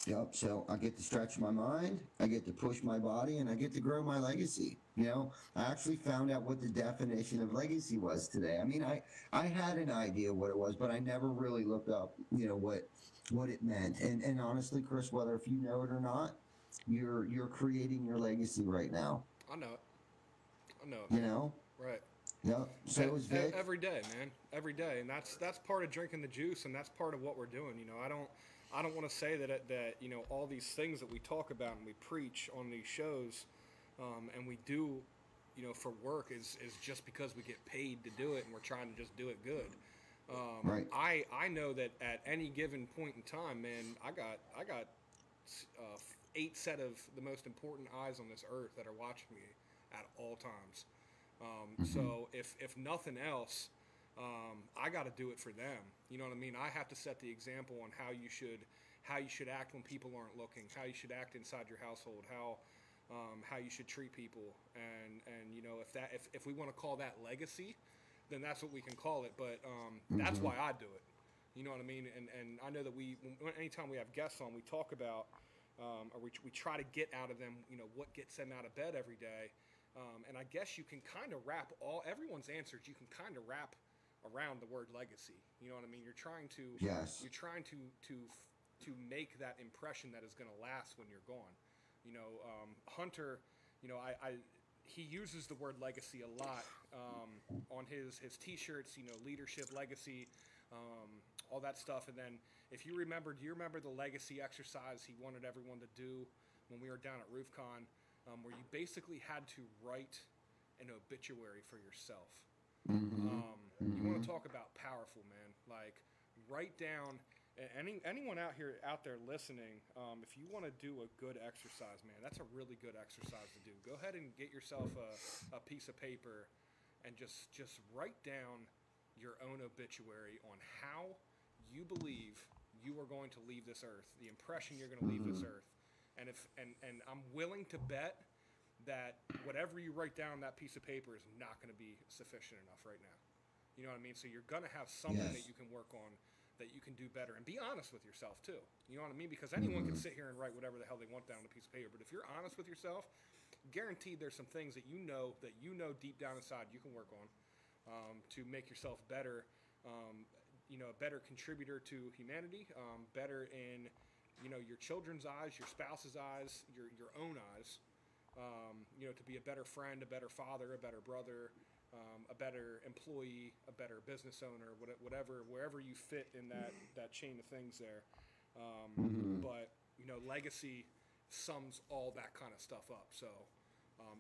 yep, so I get to stretch my mind, I get to push my body, and I get to grow my legacy. I actually found out what the definition of legacy was today. I mean, I had an idea what it was, but I never really looked up, what it meant. And honestly, Chris, whether if you know it or not, you're creating your legacy right now. I know it. Right. Yep. So is Vic. Every day, man. Every day, and that's part of drinking the juice, and that's part of what we're doing. I don't want to say that all these things that we talk about and we preach on these shows, and we do, for work is just because we get paid to do it and we're trying to just do it good. Right. I know that at any given point in time, man, I got 8 set of the most important eyes on this earth that are watching me at all times. So if nothing else, I got to do it for them. You know what I mean? I have to set the example on how you should act when people aren't looking, how you should act inside your household, how you should treat people, and if we want to call that legacy, then that's what we can call it. But that's why I do it. You know what I mean? And I know that anytime we have guests on, we talk about or we try to get out of them, what gets them out of bed every day. And I guess you can kind of wrap everyone's answers. You can kind of wrap around the word legacy. You know what I mean? You're trying to Yes. you're trying to make that impression that is going to last when you're gone. You know, Hunter. You know, he uses the word legacy a lot on his T-shirts. You know, leadership, legacy, all that stuff. And then if you remember, do you remember the legacy exercise he wanted everyone to do when we were down at RoofCon, where you basically had to write an obituary for yourself? You want to talk about powerful, man. Like, write down, anyone out there listening, if you want to do a good exercise, man, that's a really good exercise to do. Go ahead and get yourself a piece of paper and just write down your own obituary on how you believe you are going to leave this earth, the impression you're going to leave this earth. And and I'm willing to bet that whatever you write down on that piece of paper is not going to be sufficient enough right now. You know what I mean? So you're going to have something that you can work on, that you can do better, and be honest with yourself too. You know what I mean? Because anyone can sit here and write whatever the hell they want down on a piece of paper, but if you're honest with yourself, guaranteed there's some things that you know deep down inside you can work on to make yourself better. You know, a better contributor to humanity, better in, you know, your children's eyes, your spouse's eyes, your own eyes. You know, to be a better friend, a better father, a better brother, a better employee, a better business owner, whatever, wherever you fit in that chain of things there. But, you know, legacy sums all that kind of stuff up. So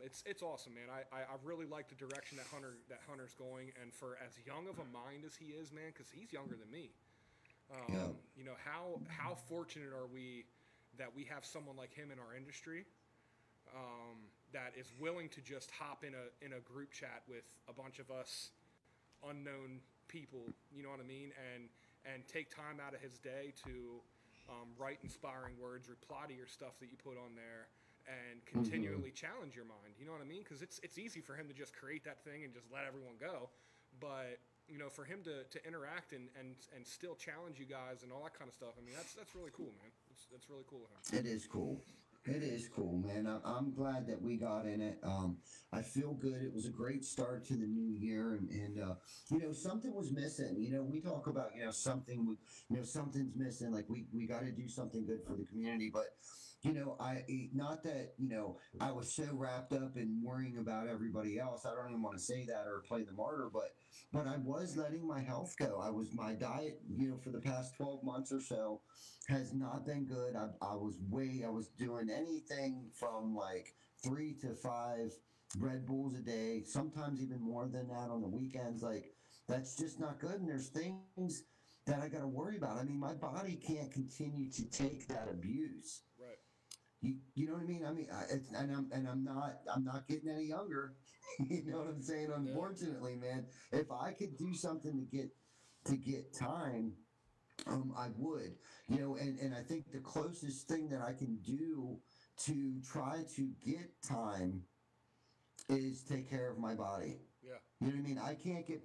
it's awesome, man. I really like the direction that Hunter's going, and for as young of a mind as he is, man, because he's younger than me. You know, how fortunate are we that we have someone like him in our industry, that is willing to just hop in a group chat with a bunch of us unknown people, you know what I mean, and take time out of his day to write inspiring words, reply to your stuff that you put on there, and continually challenge your mind. You know what I mean? Because it's easy for him to just create that thing and just let everyone go, but you know, for him to interact and still challenge you guys and all that kind of stuff. I mean, that's really cool, man. That's really cool of him. It is cool. It is cool, man. I'm glad that we got in it. I feel good. It was a great start to the new year, and you know, something was missing. You know, we talk about, you know, something's missing. Like we got to do something good for the community, but you know, not that, you know, I was so wrapped up in worrying about everybody else. I don't even want to say that or play the martyr, but I was letting my health go. My diet, you know, for the past 12 months or so has not been good. I was doing anything from like 3 to 5 Red Bulls a day, sometimes even more than that on the weekends. Like, that's just not good. And there's things that I got to worry about. I mean, my body can't continue to take that abuse. Right. You know what I mean? I mean, I'm not getting any younger. You know what I'm saying? Unfortunately, man, if I could do something to get time, I would. You know, and I think the closest thing that I can do to try to get time is take care of my body. Yeah. You know what I mean? I can't get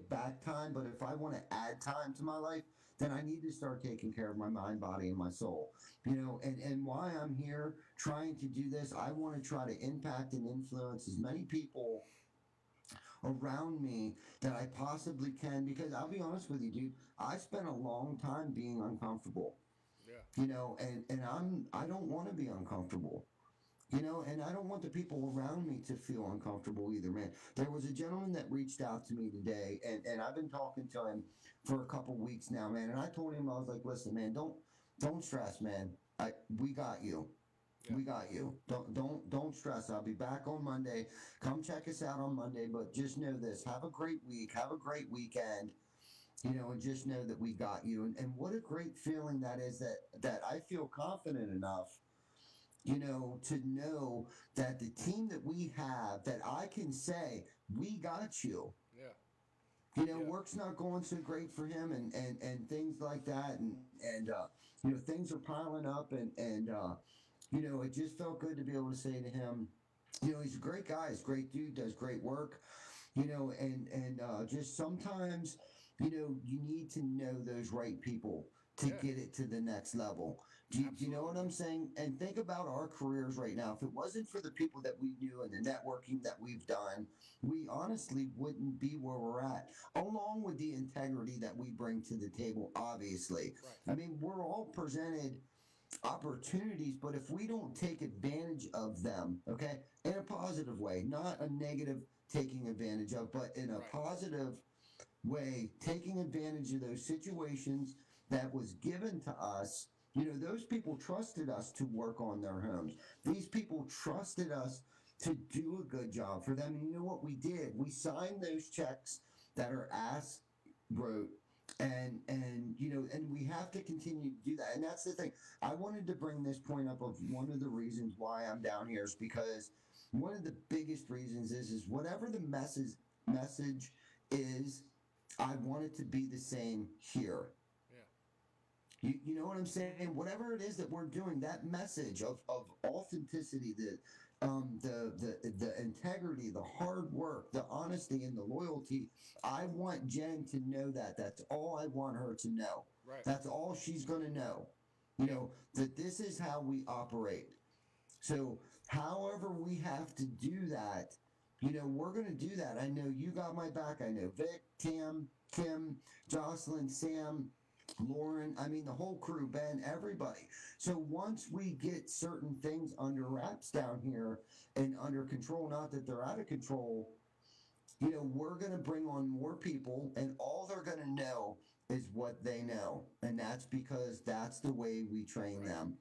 back time, but if I want to add time to my life, then I need to start taking care of my mind, body, and my soul. You know, and why I'm here trying to do this, I want to try to impact and influence as many people around me that I possibly can, because I'll be honest with you, dude, I spent a long time being uncomfortable. Yeah. You know, and I don't want to be uncomfortable. You know, and I don't want the people around me to feel uncomfortable either, man. There was a gentleman that reached out to me today, and I've been talking to him for a couple weeks now, man. And I told him, I was like, listen, man, don't stress, man. We got you. Yeah. We got you. Don't stress. I'll be back on Monday. Come check us out on Monday, but just know this. Have a great week. Have a great weekend. You know, and just know that we got you. And what a great feeling that is, that I feel confident enough, you know, to know that the team that we have, that I can say, we got you. Yeah. You know, work's not going so great for him, and things like that. And you know, things are piling up, and you know, it just felt good to be able to say to him, you know, he's a great guy, he's a great dude, does great work, you know, and just sometimes, you know, you need to know those right people to get it to the next level, Do you know what I'm saying? And think about our careers right now. If it wasn't for the people that we knew and the networking that we've done, we honestly wouldn't be where we're at, along with the integrity that we bring to the table, obviously. Right. I mean, we're all presented opportunities, but if we don't take advantage of them, okay, in a positive way, not a negative taking advantage of, but in a Right. positive way, taking advantage of those situations that was given to us. You know, those people trusted us to work on their homes. These people trusted us to do a good job for them. And you know what we did? We signed those checks that our ass wrote. And you know, and we have to continue to do that. And that's the thing. I wanted to bring this point up of one of the reasons why I'm down here is because one of the biggest reasons is whatever the message is, I want it to be the same here. You know what I'm saying? Whatever it is that we're doing, that message of authenticity, the integrity, the hard work, the honesty, and the loyalty. I want Jen to know that. That's all I want her to know. Right. That's all she's going to know. You know, that this is how we operate. So, however we have to do that, you know, we're going to do that. I know you got my back. I know Vic, Tam, Kim, Jocelyn, Sam, Lauren, I mean, the whole crew, Ben, everybody. So once we get certain things under wraps down here and under control, not that they're out of control, you know, we're going to bring on more people, and all they're going to know is what they know. And that's because that's the way we train them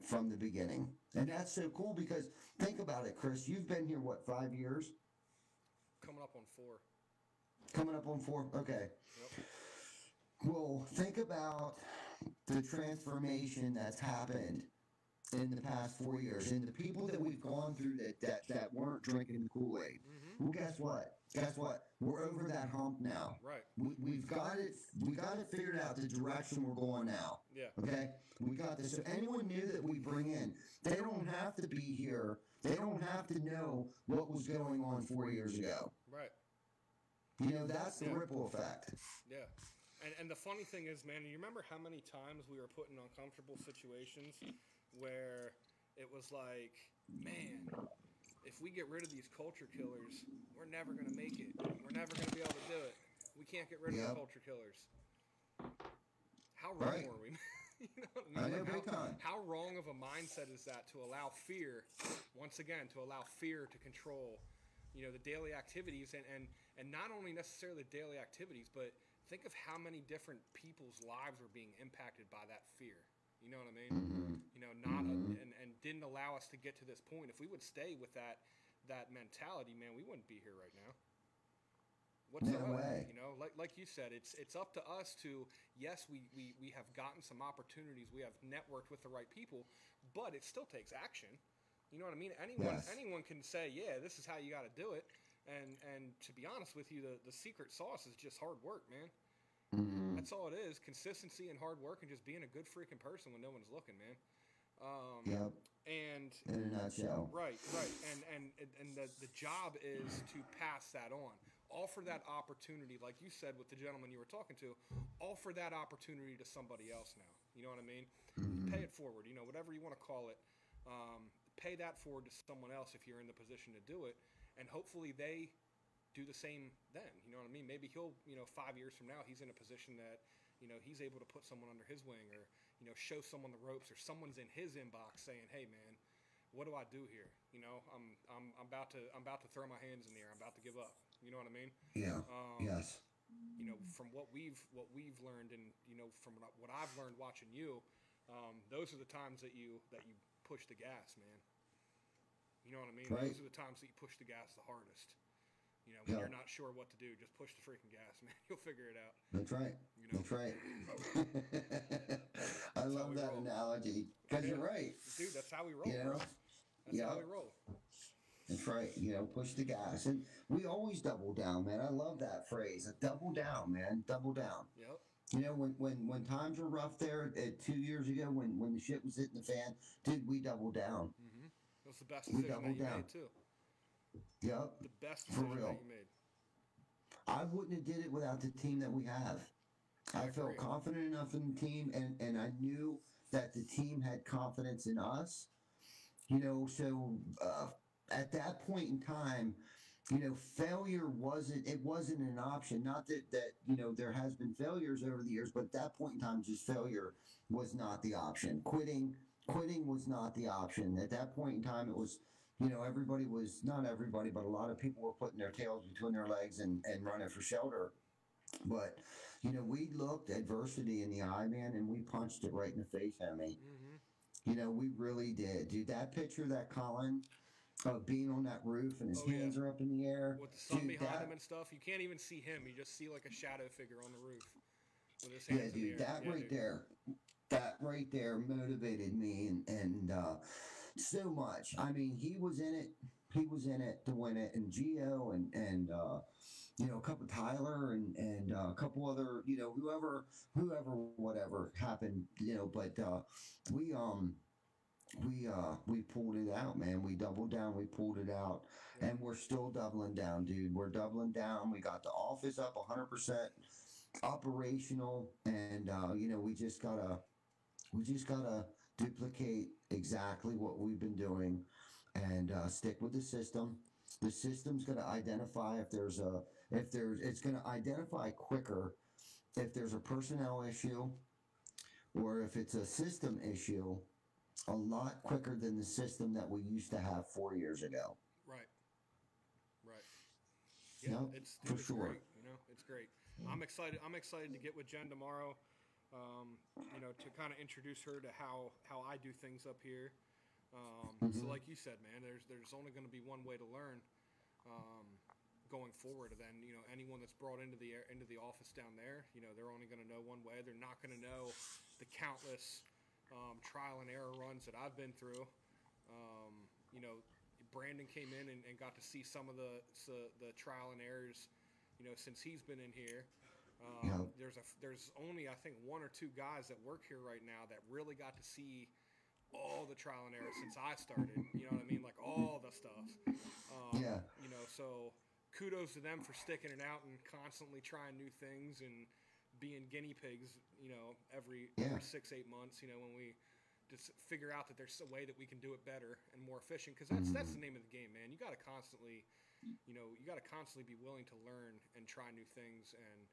from the beginning. And that's so cool because think about it, Chris. You've been here, what, 5 years? Coming up on 4. Coming up on 4? Okay. Yep. Well, think about the transformation that's happened in the past 4 years, and the people that we've gone through that weren't drinking the Kool-Aid. Mm-hmm. Well, guess what? Guess what? We're over that hump now. Right. We've got it. We got it figured out the direction we're going now. Yeah. Okay. We got this. So anyone new that we bring in, they don't have to be here. They don't have to know what was going on 4 years ago. Right. You know, that's the ripple effect. Yeah. And the funny thing is, man, you remember how many times we were put in uncomfortable situations where it was like, man, if we get rid of these culture killers, we're never going to make it. We're never going to be able to do it. We can't get rid of the culture killers. How wrong were we? You know what I mean? I know, big time. How wrong of a mindset is that to allow fear, once again, to allow fear to control, you know, the daily activities and not only necessarily the daily activities, but think of how many different people's lives are being impacted by that fear. You know what I mean? Mm-hmm. You know, and didn't allow us to get to this point. If we would stay with that mentality, man, we wouldn't be here right now. No way. You know, like you said, it's up to us to, yes, we have gotten some opportunities, we have networked with the right people, but it still takes action. You know what I mean? Anyone can say, yeah, this is how you got to do it. And to be honest with you, the secret sauce is just hard work, man. Mm-hmm. That's all it is. Consistency and hard work and just being a good freaking person when no one's looking, man. Yep. And in a nutshell. Right. And the job is to pass that on. Offer that opportunity, like you said with the gentleman you were talking to, offer that opportunity to somebody else now. You know what I mean? Mm-hmm. Pay it forward, you know, whatever you want to call it. Pay that forward to someone else if you're in the position to do it. And hopefully they do the same then. You know what I mean? Maybe he'll, you know, 5 years from now, he's in a position that, you know, he's able to put someone under his wing or, you know, show someone the ropes, or someone's in his inbox saying, hey, man, what do I do here? You know, I'm about to throw my hands in the air. I'm about to give up. You know what I mean? Yeah. Yes. You know, from what we've learned, and you know, from what I've learned watching you, those are the times that you push the gas, man. You know what I mean? Right. Those are the times that you push the gas the hardest. You know, when you're not sure what to do, just push the freaking gas, man. You'll figure it out. That's right. You know? That's right. I love that analogy because you're right. Dude, that's how we roll. You know? That's how we roll. That's right. You know, push the gas. And we always double down, man. I love that phrase. Double down, man. Double down. Yep. You know, when times were rough there 2 years ago, when the shit was hitting the fan, dude, we doubled down. Mm-hmm. It was the best decision that you made, too. Yep. The best decision that you made. I wouldn't have did it without the team that we have. I felt confident enough in the team, and I knew that the team had confidence in us. So at that point in time, failure wasn't an option. Not that there has been failures over the years, but at that point in time, just failure was not the option. Quitting was not the option. At that point in time, it was, everybody was, not everybody, but a lot of people were putting their tails between their legs and running for shelter. But, we looked adversity in the eye, man, and we punched it right in the face, Emmy. We really did. Dude, that picture that Colin of being on that roof and his hands are up in the air. With the sun behind him and stuff, you can't even see him. You just see like a shadow figure on the roof with his hands in the air. That right there motivated me and so much. I mean, he was in it. He was in it to win it, and Gio and a couple Tyler and a couple other whoever whatever happened but we pulled it out, man. We doubled down, we pulled it out, and we're still doubling down, dude. We're doubling down. We got the office up 100% operational, and we just gotta duplicate exactly what we've been doing and stick with the system. The system's going to identify it's going to identify quicker if there's a personnel issue or if it's a system issue a lot quicker than the system that we used to have 4 years ago. Right. Yeah, Yep, it's for sure. Great, it's great. I'm excited to get with Jen tomorrow, to kind of introduce her to how I do things up here. So like you said, man, there's only going to be one way to learn going forward. And then, anyone that's brought into the office down there, they're only going to know one way. They're not going to know the countless trial and error runs that I've been through. Brandon came in and got to see some of the trial and errors, since he's been in here. There's only, I think, one or two guys that work here right now that really got to see all the trial and error since I started. You know what I mean? Like all the stuff. So kudos to them for sticking it out and constantly trying new things and being guinea pigs. Every 6-8 months. When we just figure out that there's a way that we can do it better and more efficient, because that's the name of the game, man. You got to constantly, be willing to learn and try new things and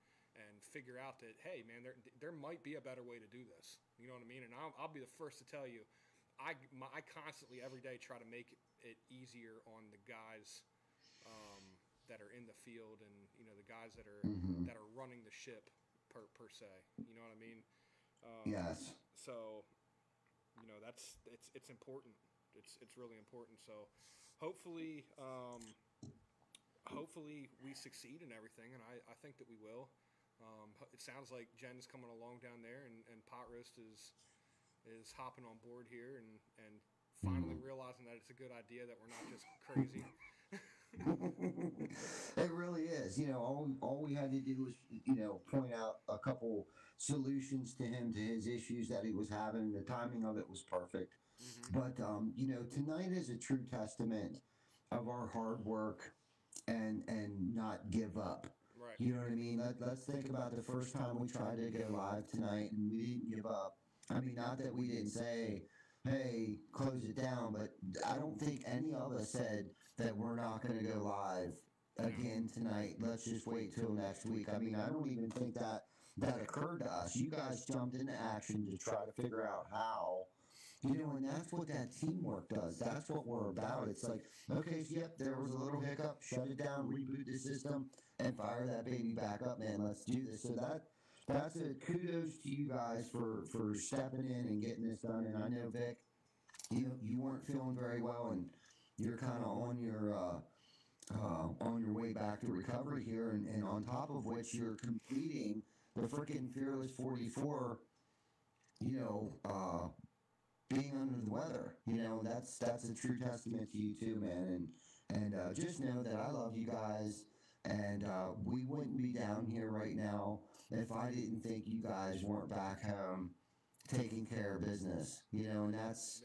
figure out that, hey, man, there might be a better way to do this. You know what I mean? And I'll be the first to tell you, I constantly every day try to make it easier on the guys that are in the field and the guys that are running the ship per se. You know what I mean? Yes. So, it's important. It's really important. So, hopefully we succeed in everything, and I think that we will. It sounds like Jen's coming along down there, and Pot Roast is hopping on board here and finally realizing that it's a good idea, that we're not just crazy. It really is. All we had to do was, point out a couple solutions to him, to his issues that he was having. The timing of it was perfect. But, tonight is a true testament of our hard work and not give up. Right. You know what I mean? Let's think about the first time we tried to go live tonight and we didn't give up. I mean, not that we didn't say, hey, close it down, but I don't think any of us said that we're not going to go live again tonight. Let's just wait till next week. I mean, I don't even think that occurred to us. You guys jumped into action to try to figure out how. And that's what that teamwork does. That's what we're about. It's like, okay, so yep, there was a little hiccup, shut it down, reboot the system, and fire that baby back up, man. Let's do this. So that's a kudos to you guys for stepping in and getting this done. And I know, Vic, you weren't feeling very well, and you're kind of on your way back to recovery here, and on top of which you're completing the freaking Fearless 44, being under the weather. That's a true testament to you too, man. And just know that I love you guys, and we wouldn't be down here right now if I didn't think you guys weren't back home taking care of business. And that's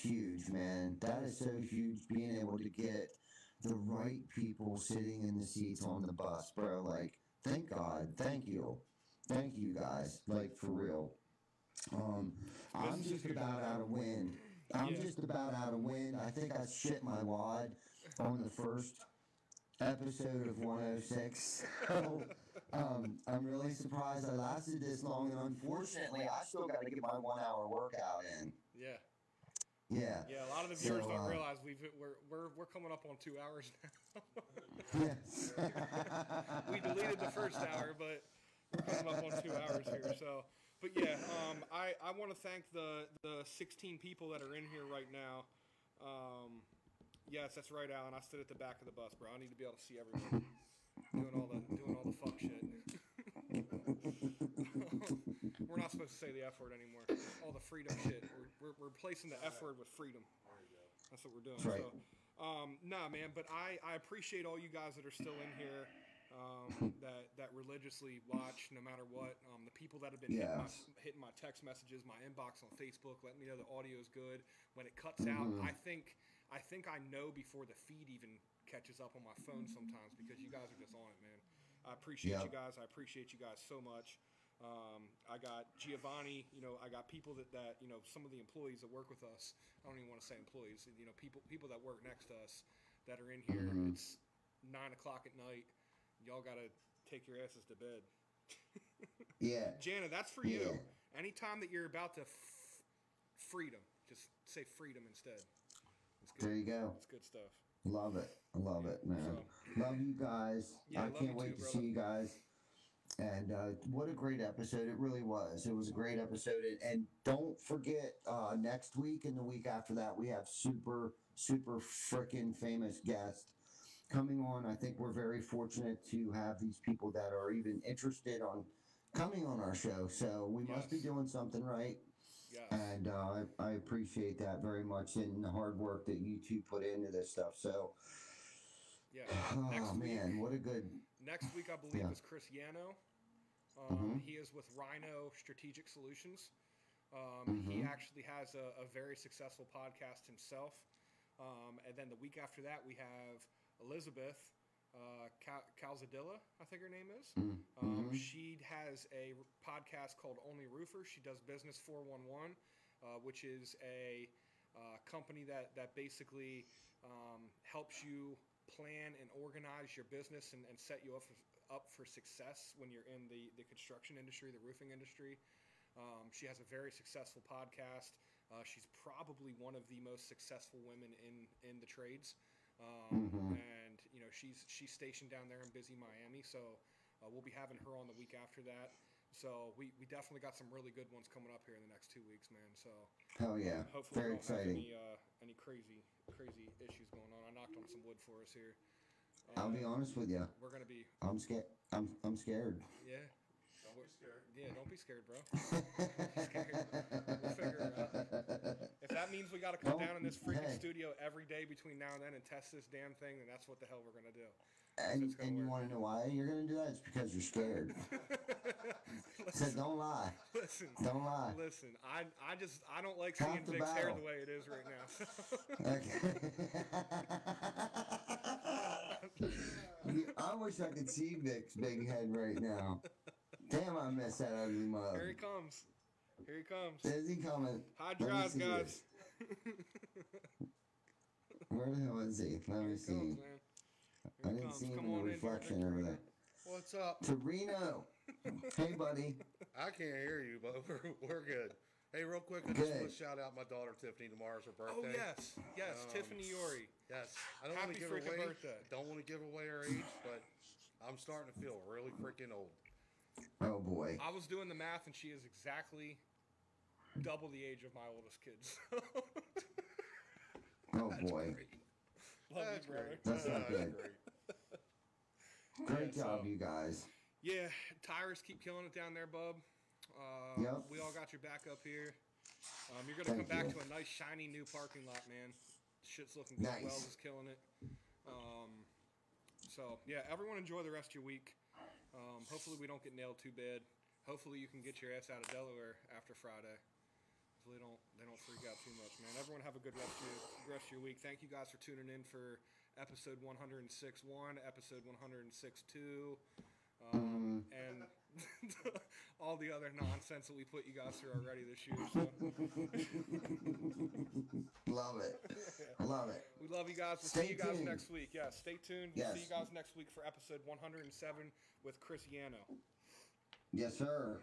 huge, man. That is so huge, being able to get the right people sitting in the seats on the bus, bro. Like, thank God. Thank you. Thank you guys. Like, for real. I'm Business just as usual. about out of wind. I'm Yeah. just about out of wind. I think I shit my wad on the first episode of 106. So I'm really surprised I lasted this long, and unfortunately, I still got to get my 1 hour workout in. Yeah. Yeah. Yeah, a lot of the viewers So, don't realize we're coming up on 2 hours now. Yes. We deleted the first hour, but we're coming up on 2 hours here. So, but yeah, I want to thank the 16 people that are in here right now. Yes, that's right, Alan. I stood at the back of the bus, bro. I need to be able to see everyone doing all the fuck shit. We're not supposed to say the F word anymore. All the freedom shit. We're replacing the F word with freedom. That's what we're doing. That's right. So, nah, man. But I appreciate all you guys that are still in here. That religiously watch no matter what. The people that have been hitting my text messages, my inbox on Facebook, letting me know the audio is good. When it cuts out, I think I know before the feed even catches up on my phone sometimes because you guys are just on it, man. I appreciate you guys. I appreciate you guys so much. I got Giovanni, I got people that some of the employees that work with us. I don't even want to say employees, people that work next to us that are in here. It's 9 o'clock at night. Y'all got to take your asses to bed. Yeah. Jana, that's for you. Anytime that you're about to freedom, just say freedom instead. It's good. There you go. It's good stuff. Love it. I love it, man. Love you guys. Yeah, I love can't you wait too, to brother. see you guys. And what a great episode. It really was. It was a great episode. And don't forget, next week and the week after that, we have super freaking famous guests coming on. I think we're very fortunate to have these people that are even interested on coming on our show. So we must be doing something right. Yes. And I appreciate that very much and the hard work that you two put into this stuff. So, Yeah. oh man, what a good. Next week, I believe, is Chris Yano. He is with Rhino Strategic Solutions. He actually has a very successful podcast himself. And then the week after that, we have Elizabeth Calzadilla, I think her name is. She has a podcast called Only Roofer. She does Business 411, which is a company that basically helps you plan and organize your business and set you up for success when you're in the construction industry, the roofing industry. She has a very successful podcast. She's probably one of the most successful women in the trades. And she's stationed down there in busy Miami, so we'll be having her on the week after that. So we definitely got some really good ones coming up here in the next 2 weeks, man. So Hell yeah, hopefully very we don't exciting. have any crazy issues going on. I knocked on some wood for us here. I'll be honest with you. We're gonna be I'm scared. I'm scared. yeah. Don't be scared. Yeah, don't be scared, bro. Don't be scared. We'll figure it out. If that means we got to come down in this freaking studio every day between now and then and test this damn thing, then that's what the hell we're gonna do. And you want to know why you're gonna do that? It's because you're scared. So don't lie. Listen, Don't lie. listen. I don't like Half seeing the Vic's hair battle. the way it is right now. Okay. I wish I could see Vic's big head right now. Damn, I miss that ugly mug. Here he comes. Here he comes. Is he coming? High Let me drive, see guys. this. Where the hell is he? Let Here me he see. comes, man. I Here he didn't comes. see him Come in the on in here, reflection Victor. over there. What's up? Torino. Hey, buddy. I can't hear you, but we're good. Hey, real quick, I just Good. want to shout out my daughter Tiffany. Tomorrow's her Oh birthday. yes, Tiffany Yori. Yes. I don't want Happy to give her freaking away. birthday. Don't want to give away her age, but I'm starting to feel really freaking old. Oh boy. I was doing the math, and she is exactly double the age of my oldest kids. Oh boy. Great. Love That's you, brother. great. That's not That's good. great. Great Yeah, job, so- you guys. Yeah, tires keep killing it down there, bub. Yep. We all got your back up here. You're gonna Thank come back you. to a nice shiny new parking lot, man. Shit's looking good. Nice. Wells is killing it. So yeah, everyone enjoy the rest of your week. Hopefully we don't get nailed too bad. Hopefully you can get your ass out of Delaware after Friday. Hopefully they don't freak out too much, man. Everyone have a good rest of your week. Thank you guys for tuning in for episode 106.1, episode 106.2. and all the other nonsense that we put you guys through already this year. So. Love it. Love it. We love you guys. We'll Stay see you guys tuned. next week. Yeah, stay tuned. We'll Yes. see you guys next week for episode 107 with Chris Yano. Yes, sir.